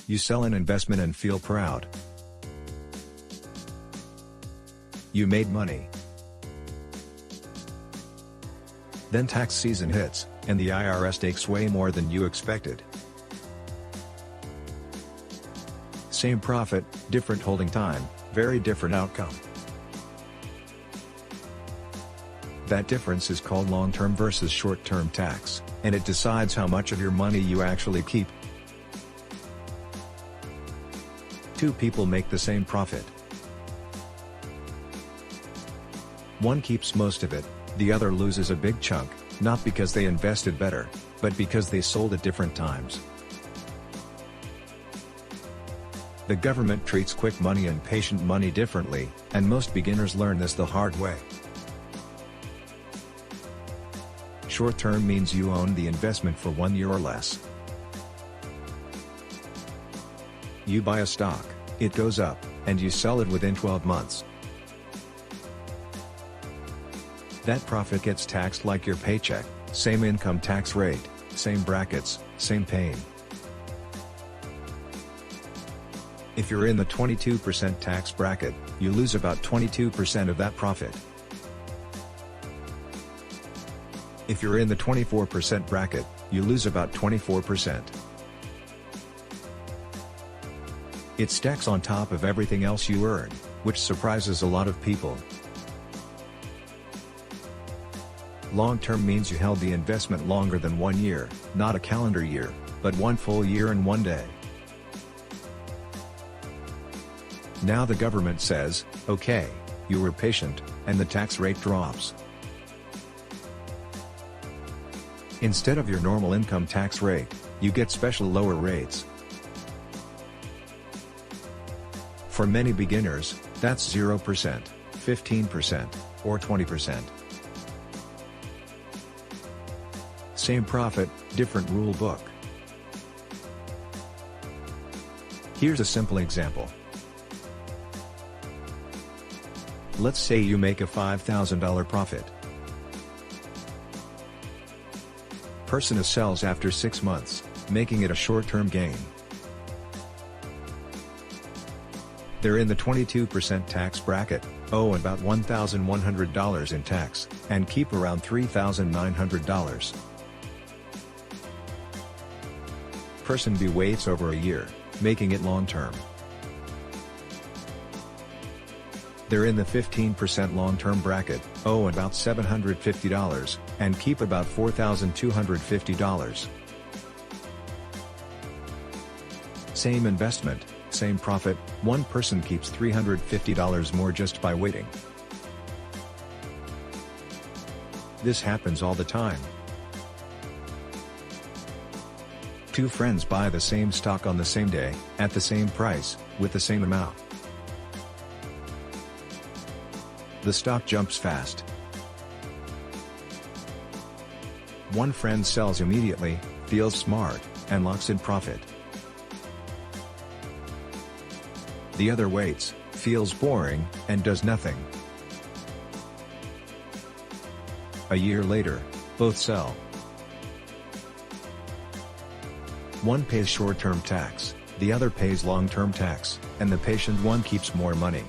You sell an investment and feel proud. You made money. Then tax season hits, and the IRS takes way more than you expected. Same profit, different holding time, very different outcome. That difference is called long-term versus short-term tax, and it decides how much of your money you actually keep. Two people make the same profit. One keeps most of it, the other loses a big chunk, not because they invested better, but because they sold at different times. The government treats quick money and patient money differently, and most beginners learn this the hard way. Short-term means you own the investment for 1 year or less. You buy a stock, it goes up, and you sell it within 12 months. That profit gets taxed like your paycheck, same income tax rate, same brackets, same pain. If you're in the 22% tax bracket, you lose about 22% of that profit. If you're in the 24% bracket, you lose about 24%. It stacks on top of everything else you earn, which surprises a lot of people. Long-term means you held the investment longer than 1 year, not a calendar year, but 1 full year and 1 day. Now the government says, okay, you were patient, and the tax rate drops. Instead of your normal income tax rate, you get special lower rates. For many beginners, that's 0%, 15%, or 20%. Same profit, different rule book. Here's a simple example. Let's say you make a $5,000 profit. Person sells after 6 months, making it a short-term gain. They're in the 22% tax bracket, owe about $1,100 in tax, and keep around $3,900. Person B waits over a year, making it long-term. They're in the 15% long-term bracket, owe about $750, and keep about $4,250. Same investment, same profit, one person keeps $350 more just by waiting. This happens all the time. Two friends buy the same stock on the same day, at the same price, with the same amount. The stock jumps fast. One friend sells immediately, feels smart, and locks in profit. The other waits, feels boring, and does nothing. A year later, both sell. One pays short-term tax, the other pays long-term tax, and the patient one keeps more money.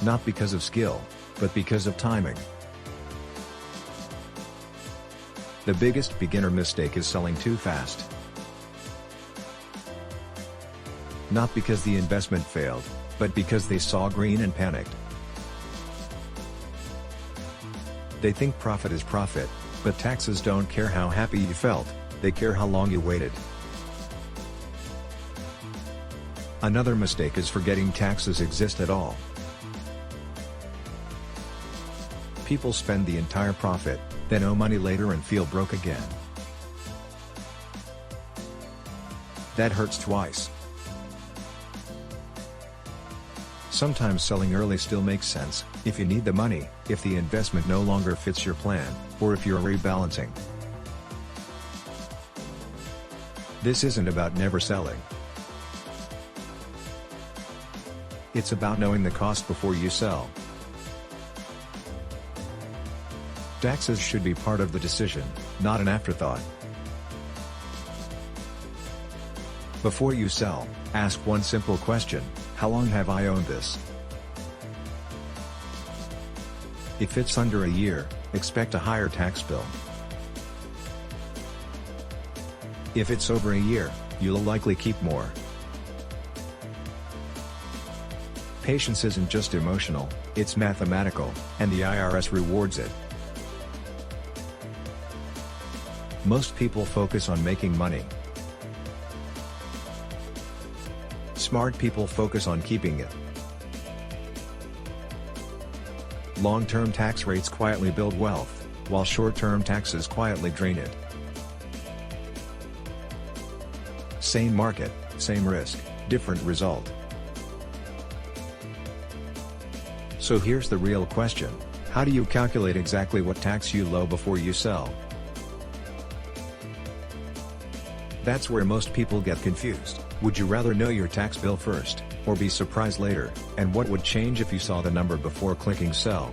Not because of skill, but because of timing. The biggest beginner mistake is selling too fast. Not because the investment failed, but because they saw green and panicked. They think profit is profit, but taxes don't care how happy you felt, they care how long you waited. Another mistake is forgetting taxes exist at all. People spend the entire profit, then owe money later and feel broke again. That hurts twice. Sometimes selling early still makes sense, if you need the money, if the investment no longer fits your plan, or if you're rebalancing. This isn't about never selling. It's about knowing the cost before you sell. Taxes should be part of the decision, not an afterthought. Before you sell, ask one simple question: how long have I owned this? If it's under a year, expect a higher tax bill. If it's over a year, you'll likely keep more. Patience isn't just emotional, it's mathematical, and the IRS rewards it. Most people focus on making money. Smart people focus on keeping it. Long-term tax rates quietly build wealth, while short-term taxes quietly drain it. Same market, same risk, different result. So here's the real question: how do you calculate exactly what tax you owe before you sell? That's where most people get confused. Would you rather know your tax bill first, or be surprised later, and what would change if you saw the number before clicking sell?